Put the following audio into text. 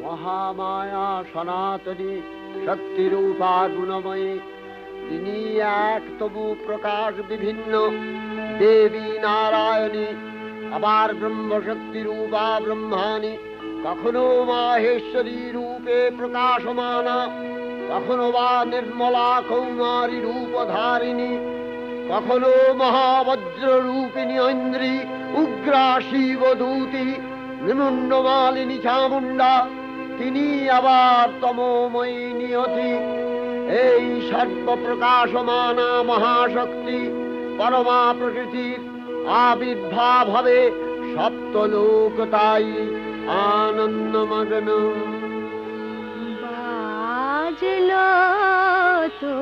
মহামায়া সনাতনী শক্তিরূপা গুণময়ী, তিনি এক তবু প্রকাশ বিভিন্ন দেবী নারায়ণী, আবার ব্রহ্মশক্তি রূপা ব্রহ্মাণী, কখনো মাহেশ্বরী রূপে প্রকাশমানা, কখনো বা নির্মলা কৌমারী রূপধারিণী, কখনো মহাবজ্র রূপিণী ঐন্দ্রী, উগ্রা শিবদূতি, নিমুন্ডমালিনী চামুণ্ডা, তিনি আবার তমোময়ী নিয়তি। এই সর্বপ্রকাশমানা মহাশক্তি পরমা প্রকৃতির আবির্ভাব হবে সপ্তলোক তাই আনন্দমগ্ন। বাজলো তো